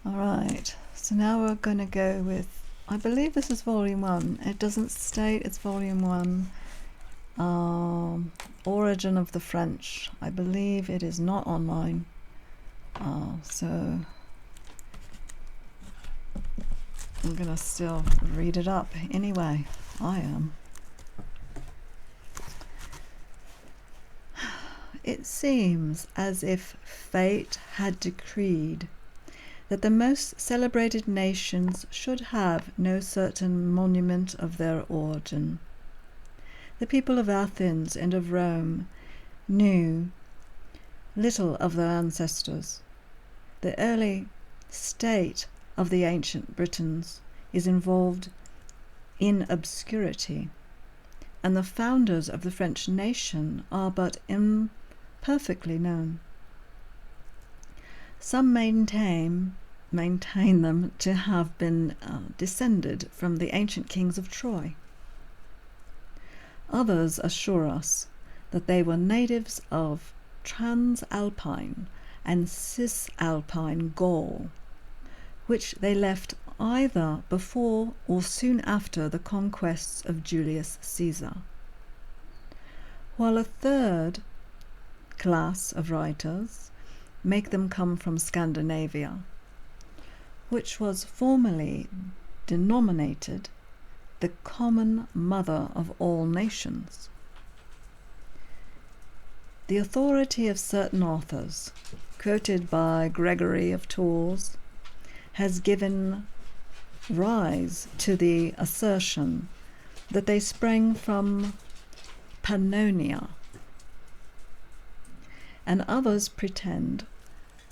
Alright, so now we're going to go with, I believe this is volume 1. It doesn't state it's volume 1. Origin of the French. I believe it is not online. So I'm going to still read it up anyway. I am. It seems as if fate had decreed that the most celebrated nations should have no certain monument of their origin. The people of Athens and of Rome knew little of their ancestors. The early state of the ancient Britons is involved in obscurity, and the founders of the French nation are but imperfectly known. Some maintain them to have been descended from the ancient kings of Troy. Others assure us that they were natives of Transalpine and Cisalpine Gaul, which they left either before or soon after the conquests of Julius Caesar, while a third class of writers make them come from Scandinavia, which was formerly denominated the common mother of all nations. The authority of certain authors, quoted by Gregory of Tours, has given rise to the assertion that they sprang from Pannonia, and others pretend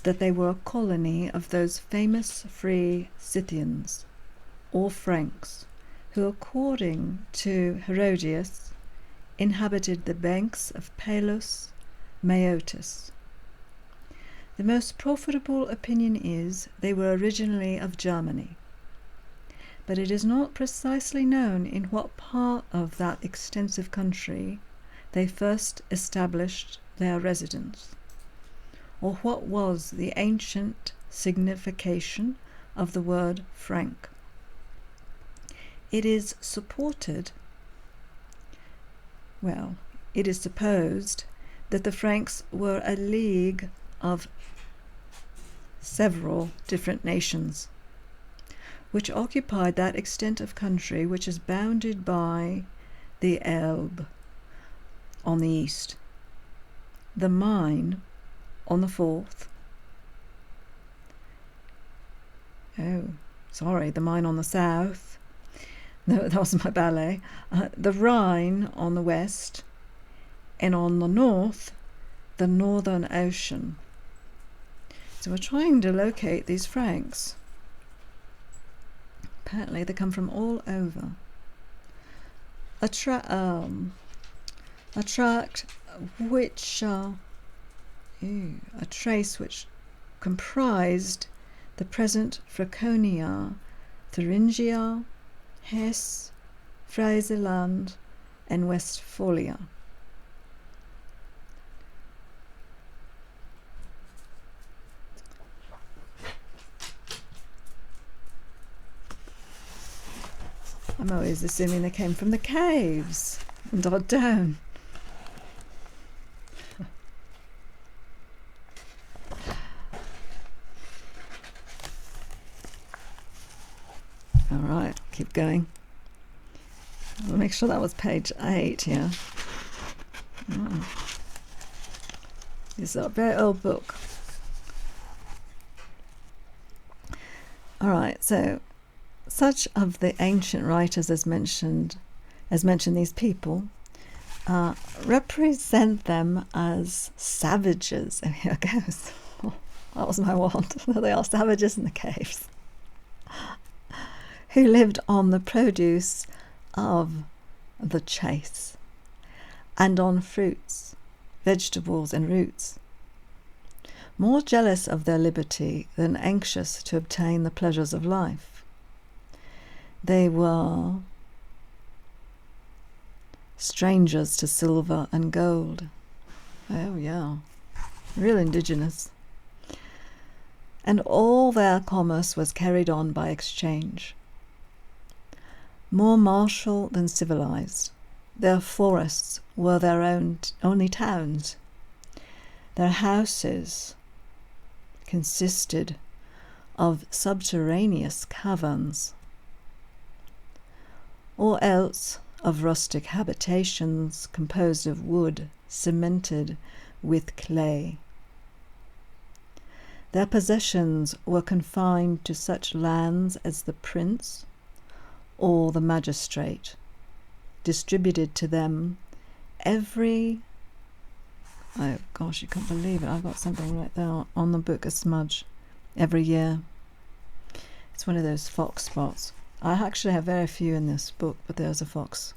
that they were a colony of those famous free Scythians, or Franks, who, according to Herodias, inhabited the banks of Palus Maeotis. The most profitable opinion is they were originally of Germany, but it is not precisely known in what part of that extensive country they first established their residence, or what was the ancient signification of the word Frank. It is supposed that the Franks were a league of several different nations, which occupied that extent of country which is bounded by the Elbe on the east, the Main on the the Main on the south, no, that was my ballet, the Rhine on the west, and on the north, the Northern Ocean. So we're trying to locate these Franks. Apparently they come from all over. A tract which a trace which comprised the present Franconia, Thuringia, Hesse, Frieseland, and Westphalia. I'm always assuming they came from the caves in Dordogne. All right, keep going. I'll make sure that was page 8 here. This is a very old book. All right, so such of the ancient writers as mentioned these people represent them as savages. And here it goes. Oh, that was my wand. They are savages in the caves, who lived on the produce of the chase and on fruits, vegetables, and roots, more jealous of their liberty than anxious to obtain the pleasures of life. They were strangers to silver and gold. Oh yeah, real indigenous. and all their commerce was carried on by exchange. More martial than civilized, their forests were their only towns. Their houses consisted of subterraneous caverns, or else of rustic habitations composed of wood cemented with clay. Their possessions were confined to such lands as the prince or the magistrate distributed to them every... Oh gosh, you can't believe it. I've got something right there on the book, a smudge, every year. It's one of those fox spots. I actually have very few in this book, but there's a fox.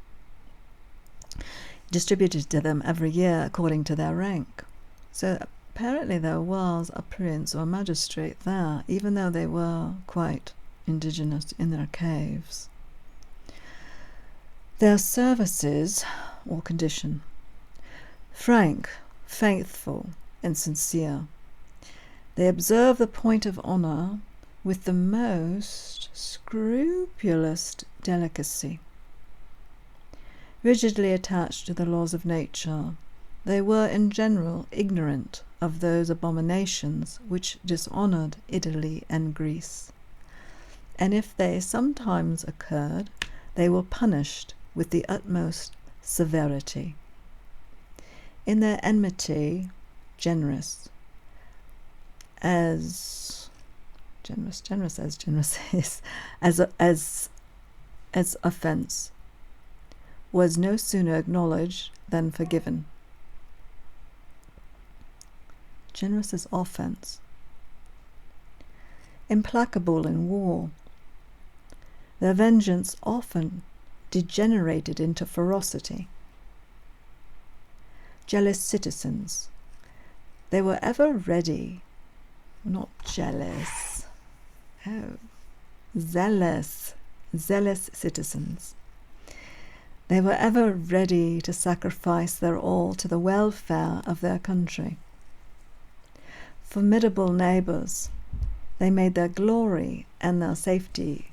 Distributed to them every year according to their rank. So apparently there was a prince or a magistrate there, even though they were quite indigenous in their caves. Their services or condition: frank, faithful, and sincere. They observe the point of honour with the most scrupulous delicacy. Rigidly attached to the laws of nature, they were in general ignorant of those abominations which dishonoured Italy and Greece, and if they sometimes occurred, they were punished with the utmost severity. In their enmity, generous as offence was no sooner acknowledged than forgiven. Generous as offence. Implacable in war. Their vengeance often degenerated into ferocity. Jealous citizens. They were ever ready, not jealous, zealous citizens. They were ever ready to sacrifice their all to the welfare of their country. Formidable neighbours, they made their glory and their safety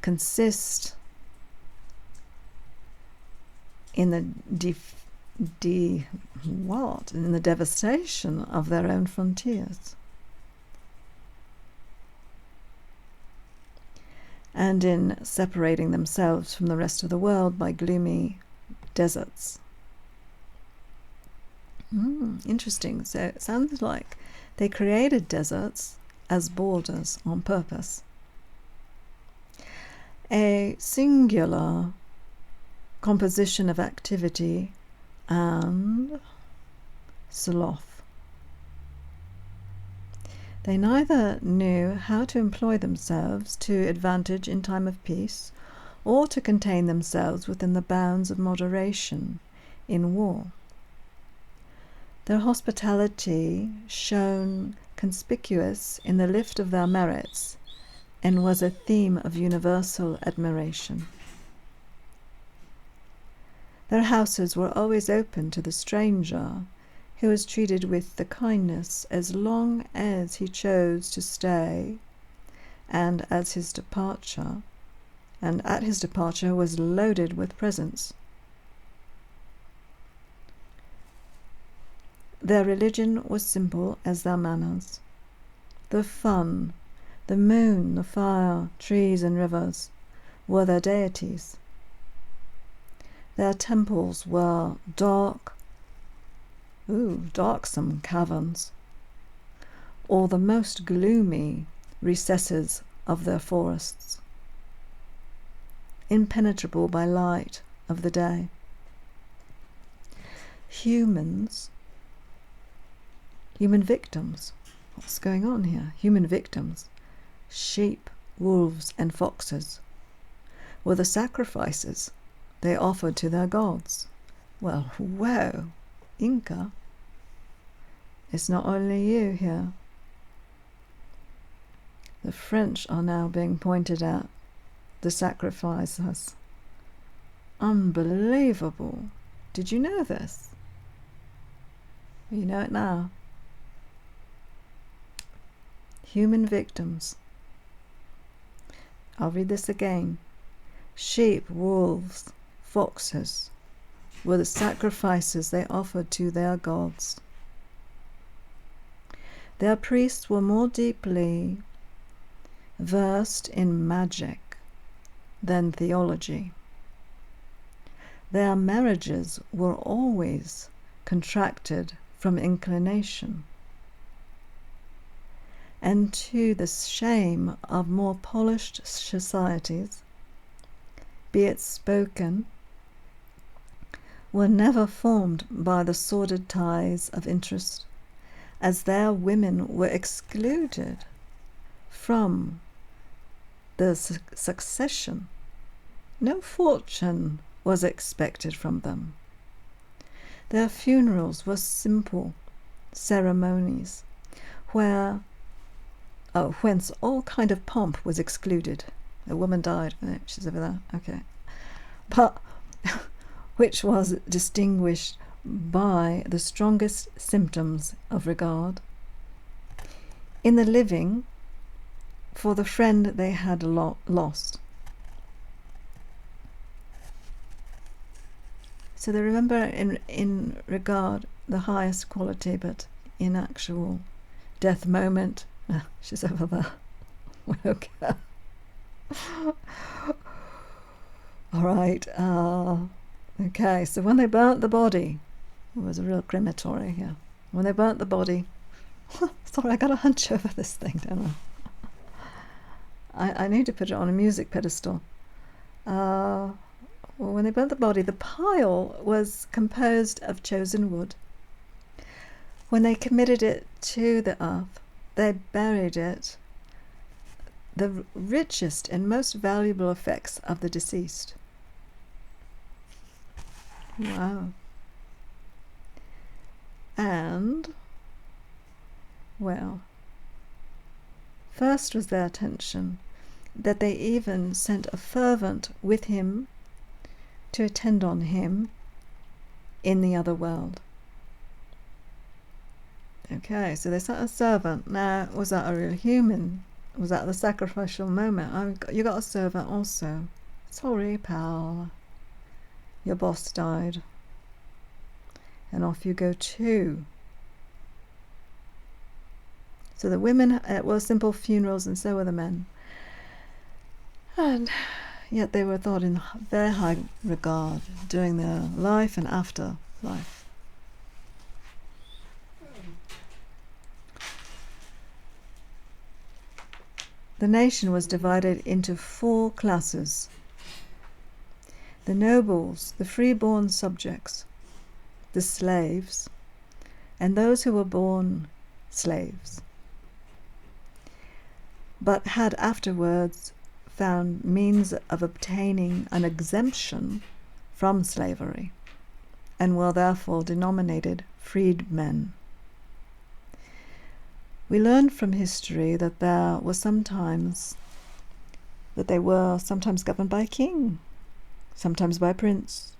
consist in the in the devastation of their own frontiers, and in separating themselves from the rest of the world by gloomy deserts. Interesting. So it sounds like they created deserts as borders on purpose. A singular composition of activity and sloth. They neither knew how to employ themselves to advantage in time of peace, or to contain themselves within the bounds of moderation in war. Their hospitality shone conspicuous in the lift of their merits, and was a theme of universal admiration. Their houses were always open to the stranger, who was treated with the kindness as long as he chose to stay, and at his departure was loaded with presents. Their religion was simple as their manners. The fun, the moon, the fire, trees and rivers were their deities. Their temples were darksome caverns, or the most gloomy recesses of their forests, impenetrable by light of the day. Human victims. What's going on here? Human victims, sheep, wolves, and foxes, were the sacrifices they offered to their gods. Well, whoa, Inca, it's not only you here. The French are now being pointed at, the sacrifices. Unbelievable. Did you know this? You know it now. human victims. I'll read this again. Sheep, wolves, foxes were the sacrifices they offered to their gods. Their priests were more deeply versed in magic than theology. Their marriages were always contracted from inclination, and to the shame of more polished societies, be it spoken, were never formed by the sordid ties of interest, as their women were excluded from the succession. No fortune was expected from them. Their funerals were simple ceremonies whence all kind of pomp was excluded. A woman died. Oh, she's over there. Okay. But which was distinguished by the strongest symptoms of regard in the living for the friend they had lost. So they remember in regard the highest quality, but in actual death moment, she's over there. Okay. All right. Okay, so when they burnt the body, it was a real crematory here. When they burnt the body, sorry, I got a hunch over this thing, don't I? I need to put it on a music pedestal. Well, when they burnt the body, the pile was composed of chosen wood. When they committed it to the earth, they buried it, the richest and most valuable effects of the deceased. Wow. And, well, first was their attention that they even sent a servant with him to attend on him in the other world. Okay, so they sent a servant. Now, was that a real human? Was that the sacrificial moment? You got a servant also. Sorry, pal. Your boss died. And off you go too. So the women were simple funerals, and so were the men. And yet they were thought in very high regard during their life and after life. The nation was divided into 4 classes: the nobles, the free-born subjects, the slaves, and those who were born slaves, but had afterwards found means of obtaining an exemption from slavery, and were therefore denominated freedmen. We learned from history that they were sometimes governed by a king, sometimes by a prince,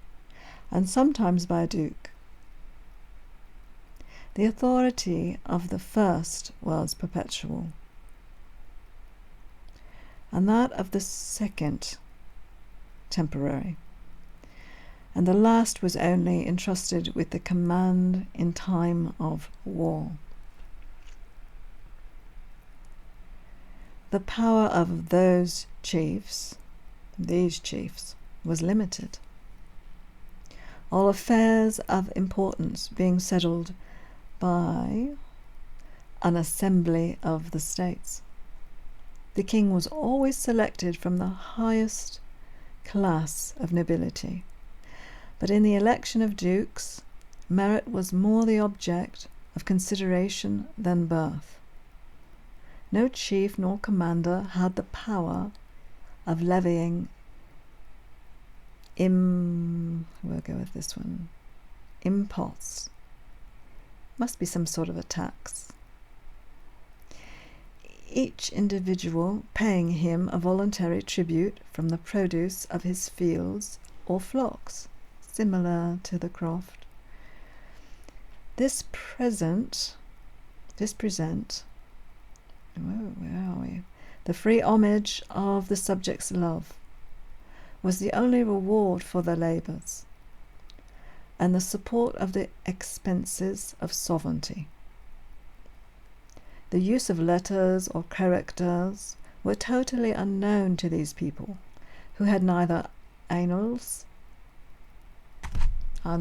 and sometimes by a duke. The authority of the first was perpetual, and that of the second temporary, and the last was only entrusted with the command in time of war. The power of these chiefs, was limited, all affairs of importance being settled by an assembly of the states. The king was always selected from the highest class of nobility, but in the election of dukes, merit was more the object of consideration than birth. No chief nor commander had the power of levying imposts. Must be some sort of a tax. Each individual paying him a voluntary tribute from the produce of his fields or flocks, similar to the croft. This present where are we? The free homage of the subjects' love was the only reward for their labours, and the support of the expenses of sovereignty. The use of letters or characters were totally unknown to these people, who had neither annals. I'll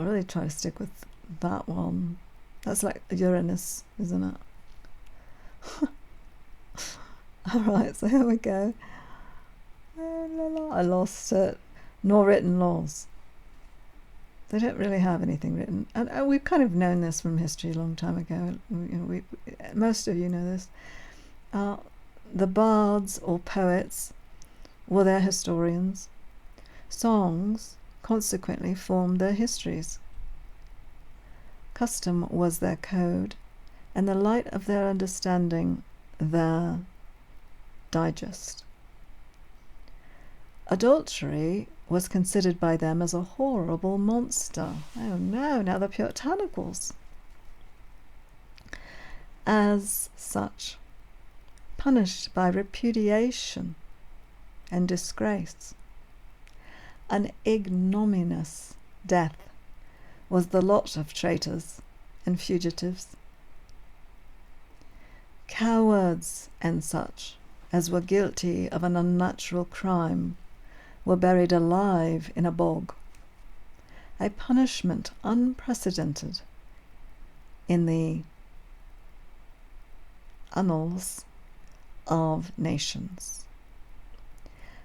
really try to stick with that one. That's like Uranus, isn't it? Alright, so here we go. I lost it. Nor written laws. They don't really have anything written. And we've kind of known this from history a long time ago. Most of you know this. The bards or poets were their historians. Songs consequently formed their histories. Custom was their code, and the light of their understanding their digest. Adultery was considered by them as a horrible monster. Oh no, now the Puritanicals. As such, punished by repudiation and disgrace. An ignominious death was the lot of traitors and fugitives. Cowards and such as were guilty of an unnatural crime were buried alive in a bog, a punishment unprecedented in the annals of nations,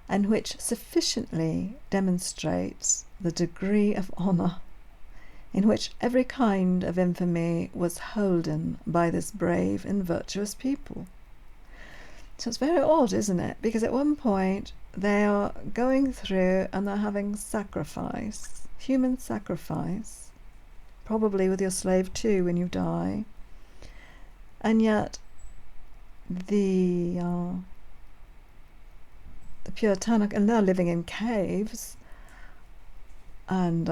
and which sufficiently demonstrates the degree of honour in which every kind of infamy was holden by this brave and virtuous people. So it's very odd, isn't it? Because at one point they are going through and they're having sacrifice, human sacrifice, probably with your slave too when you die, and yet the Puritanic, and they're living in caves and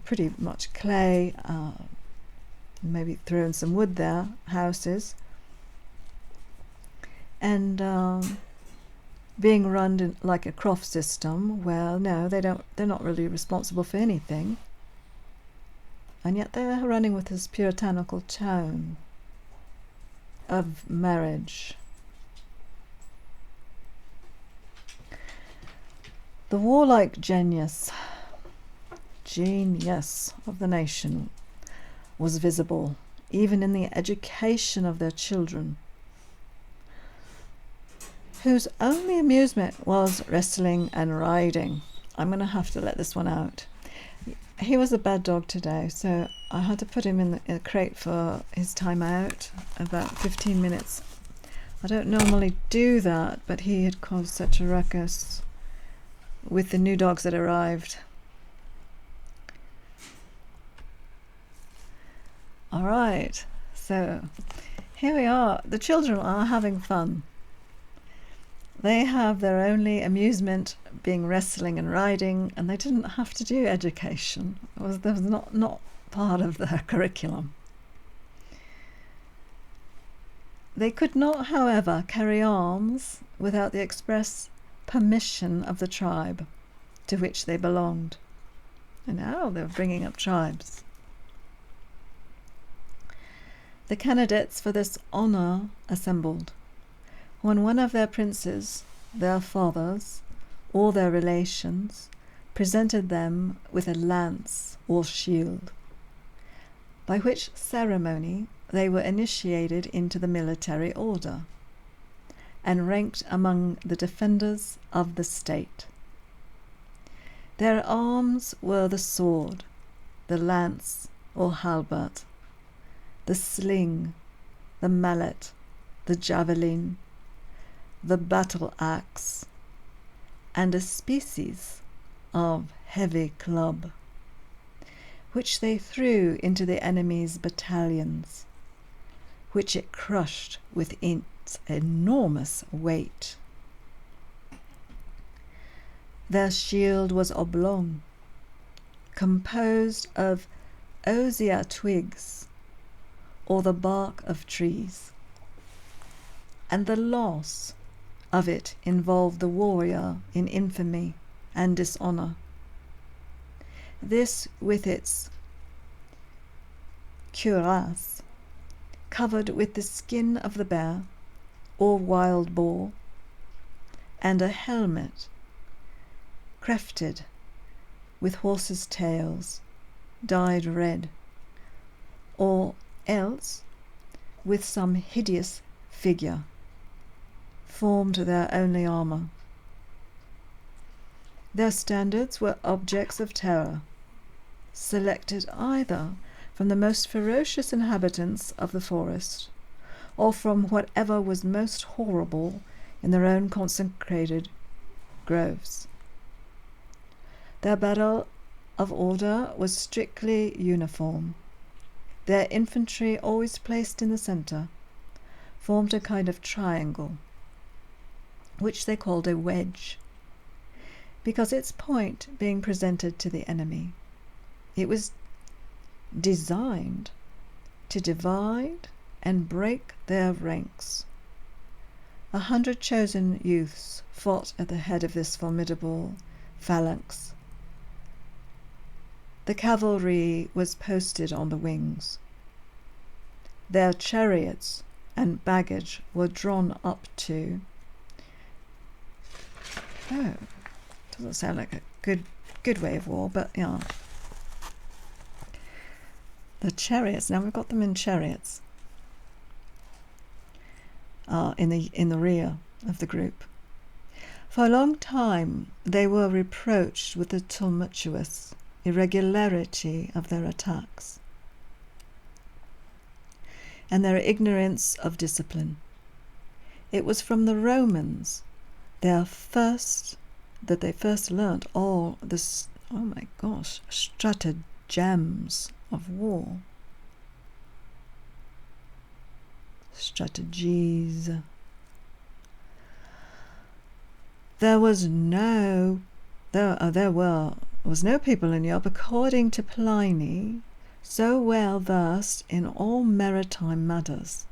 pretty much clay, maybe throwing some wood there, houses, and being run like a croft system where they're not really responsible for anything, and yet they're running with this puritanical tone of marriage. The warlike genius of the nation was visible even in the education of their children, whose only amusement was wrestling and riding. I'm going to have to let this one out. He was a bad dog today, so I had to put him in a crate for his time out, about 15 minutes. I don't normally do that, but he had caused such a ruckus with the new dogs that arrived. All right, so here we are. The children are having fun. They have their only amusement being wrestling and riding, and they didn't have to do education. That was not part of their curriculum. They could not, however, carry arms without the express permission of the tribe to which they belonged. And now they're bringing up tribes. The candidates for this honour assembled, when one of their princes, their fathers, or their relations, presented them with a lance or shield, by which ceremony they were initiated into the military order, and ranked among the defenders of the state. Their arms were the sword, the lance or halbert, the sling, the mallet, the javelin, the battle axe, and a species of heavy club, which they threw into the enemy's battalions, which it crushed with its enormous weight. Their shield was oblong, composed of osier twigs or the bark of trees, and the loss of it involved the warrior in infamy and dishonor. This, with its cuirass, covered with the skin of the bear or wild boar, and a helmet crefted with horses' tails dyed red, or else with some hideous figure, formed their only armour. Their standards were objects of terror, selected either from the most ferocious inhabitants of the forest, or from whatever was most horrible in their own consecrated groves. Their battle of order was strictly uniform. Their infantry, always placed in the centre, formed a kind of triangle, which they called a wedge, because its point being presented to the enemy, it was designed to divide and break their ranks. 100 chosen youths fought at the head of this formidable phalanx. The cavalry was posted on the wings. Their chariots and baggage were drawn up to... Oh, doesn't sound like a good way of war, but yeah. The chariots, now we've got them in chariots in the rear of the group. For a long time they were reproached with the tumultuous irregularity of their attacks and their ignorance of discipline. It was from the Romans that they first learnt all this, stratagems of war. Strategies. There was no people in Europe, according to Pliny, so well versed in all maritime matters.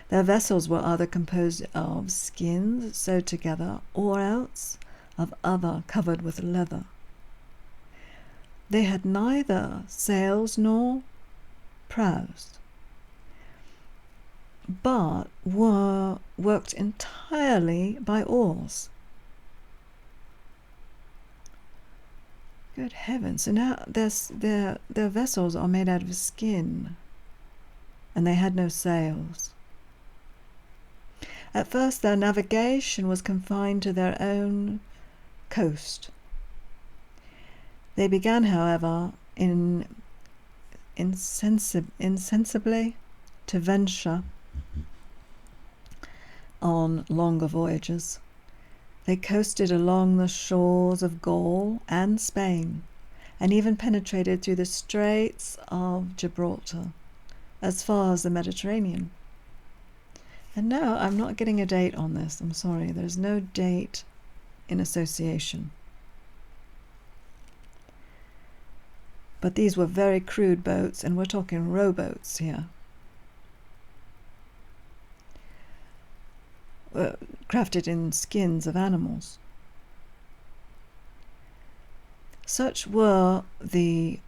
Their vessels were either composed of skins sewed together, or else of other covered with leather. They had neither sails nor prows, but were worked entirely by oars. Good heavens! So now their vessels are made out of skin, and they had no sails. At first their navigation was confined to their own coast. They began, however, insensibly to venture on longer voyages. They coasted along the shores of Gaul and Spain, and even penetrated through the Straits of Gibraltar as far as the Mediterranean. And no, I'm not getting a date on this. I'm sorry, there's no date in association. But these were very crude boats, and we're talking rowboats here. Crafted in skins of animals. Such were the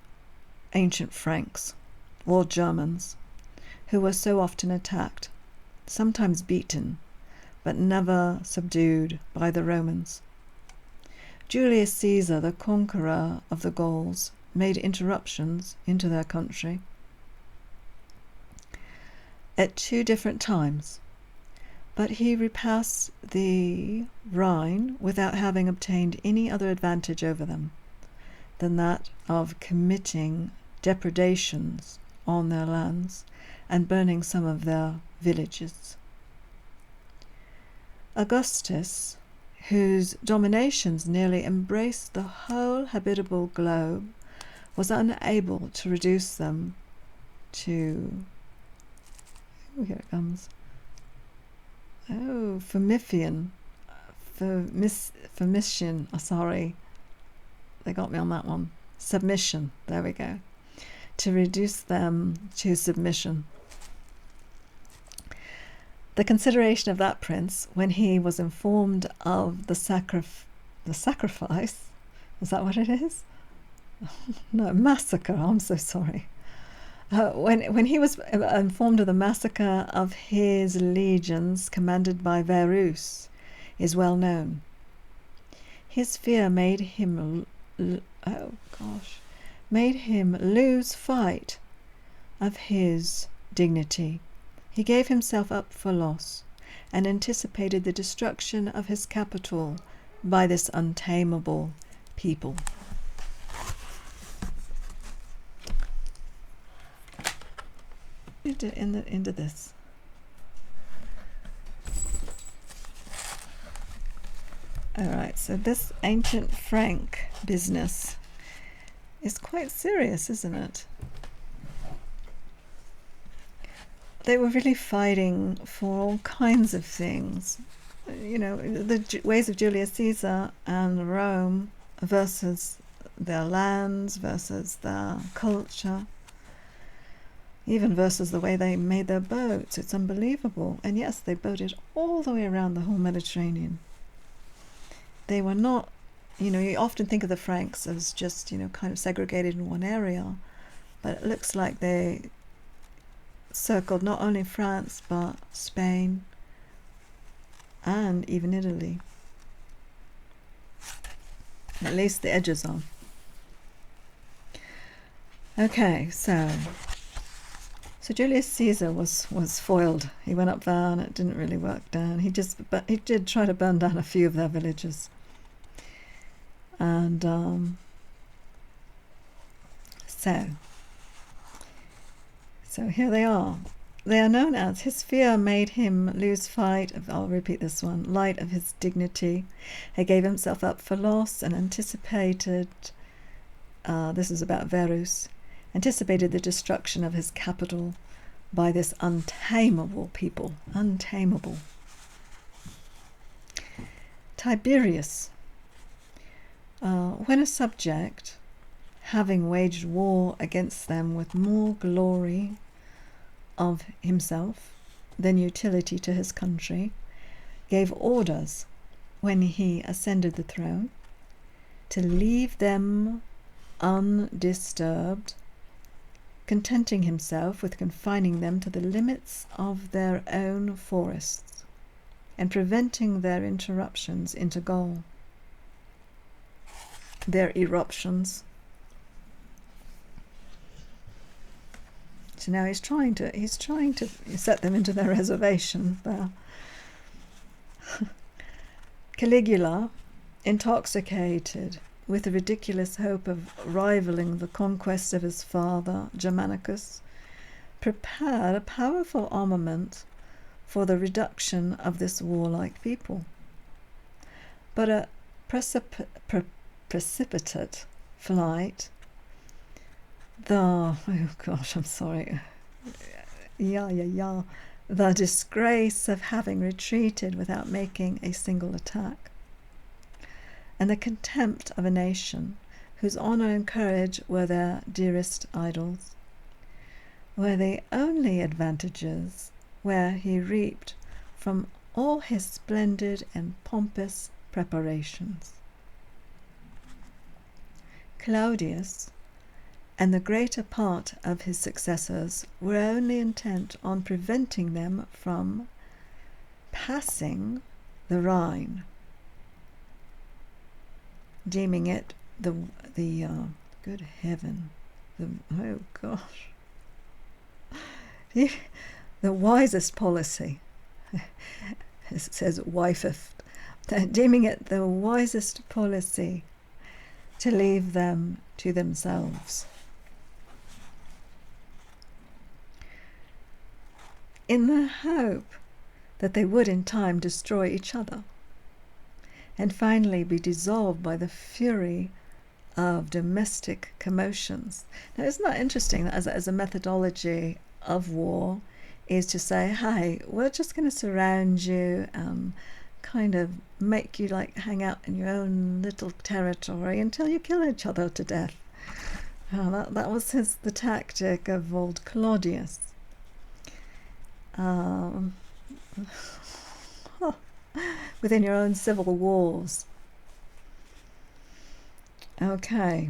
ancient Franks, or Germans, who were so often attacked, sometimes beaten, but never subdued by the Romans. Julius Caesar, the conqueror of the Gauls, made interruptions into their country at 2 different times, but he repassed the Rhine without having obtained any other advantage over them than that of committing depredations on their lands and burning some of their villages. Augustus, whose dominations nearly embraced the whole habitable globe, was unable to reduce them to... Oh, here it comes. Oh, Formician. Sorry. They got me on that one. Submission. There we go. To reduce them to submission. the consideration of that prince when he was informed of the sacrifice. Is that what it is? No, massacre. I'm so sorry. When he was informed of the massacre of his legions commanded by Verus is well known. His fear made him lose fight of his dignity. He gave himself up for loss and anticipated the destruction of his capital by this untamable people. Into this. All right, so this ancient Frank business is quite serious, isn't it? They were really fighting for all kinds of things. You know, the ways of Julius Caesar and Rome versus their lands, versus their culture, even versus the way they made their boats. It's unbelievable. And yes, they boated all the way around the whole Mediterranean. They were not, you often think of the Franks as just, kind of segregated in one area, but it looks like they circled not only France, but Spain and even Italy. At least the edges are. Okay, so Julius Caesar was foiled. He went up there and it didn't really work down. He did try to burn down a few of their villages. And so here they are. They are known as, his fear made him lose fight of, I'll repeat this one, light of his dignity. He gave himself up for loss and anticipated, this is about Verus, anticipated the destruction of his capital by this untamable people. Untamable. Tiberius. When a subject, having waged war against them with more glory of himself than utility to his country, gave orders, when he ascended the throne, to leave them undisturbed, contenting himself with confining them to the limits of their own forests, and preventing their interruptions into Gaul. Their eruptions. So now he's trying to set them into their reservation there. Caligula, intoxicated with the ridiculous hope of rivaling the conquest of his father Germanicus, prepared a powerful armament for the reduction of this warlike people. But a precipitate flight, the disgrace of having retreated without making a single attack, and the contempt of a nation whose honour and courage were their dearest idols, were the only advantages where he reaped from all his splendid and pompous preparations. Claudius and the greater part of his successors were only intent on preventing them from passing the Rhine, deeming it the good heaven, the wisest policy. It says wifeth, deeming it the wisest policy to leave them to themselves, in the hope that they would in time destroy each other and finally be dissolved by the fury of domestic commotions. Now, isn't that interesting that as a methodology of war is to say, hey, we're just going to surround you and kind of make you hang out in your own little territory until you kill each other to death. That was the tactic of old Claudius. within your own civil wars. Okay.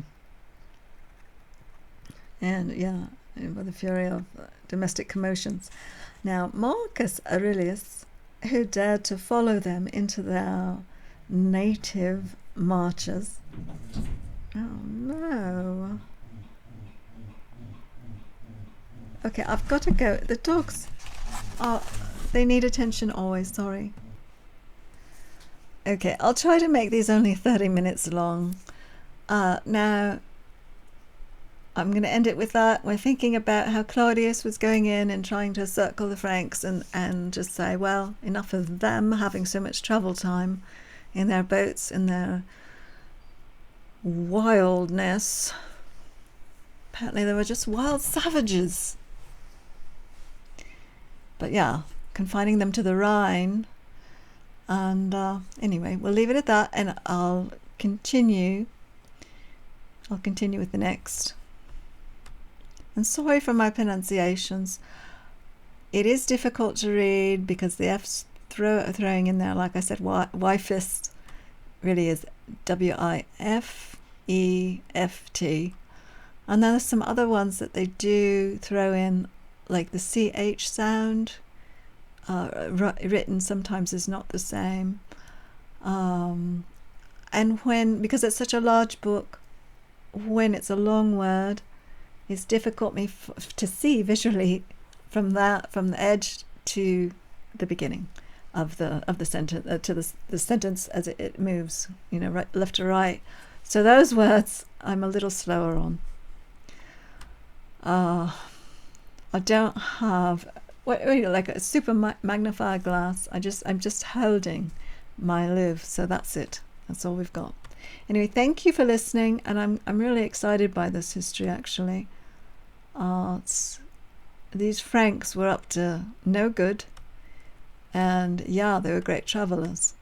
And yeah, by the fury of domestic commotions. Now, Marcus Aurelius, who dared to follow them into their native marches. Oh no. Okay, I've got to go. The dogs are, they need attention always, sorry. Okay, I'll try to make these only 30 minutes long. Now, I'm going to end it with that. We're thinking about how Claudius was going in and trying to circle the Franks and just say, well, enough of them having so much travel time in their boats, in their wildness. Apparently they were just wild savages. But yeah, confining them to the Rhine. And anyway, we'll leave it at that, and I'll continue with the next. And sorry for my pronunciations. It is difficult to read because the F's throwing in there, like I said, Wifest really is W-I-F-E-F-T. And then there's some other ones that they do throw in, like the CH sound, written sometimes is not the same. And because it's such a large book, when it's a long word, it's difficult to see visually from the edge to the beginning of the sentence, to the sentence as it moves, right, left to right. So those words I'm a little slower on. I don't have like a super magnified glass. I'm just holding my live, so that's it. That's all we've got. Anyway, thank you for listening, and I'm really excited by this history actually. These Franks were up to no good, and yeah, they were great travelers.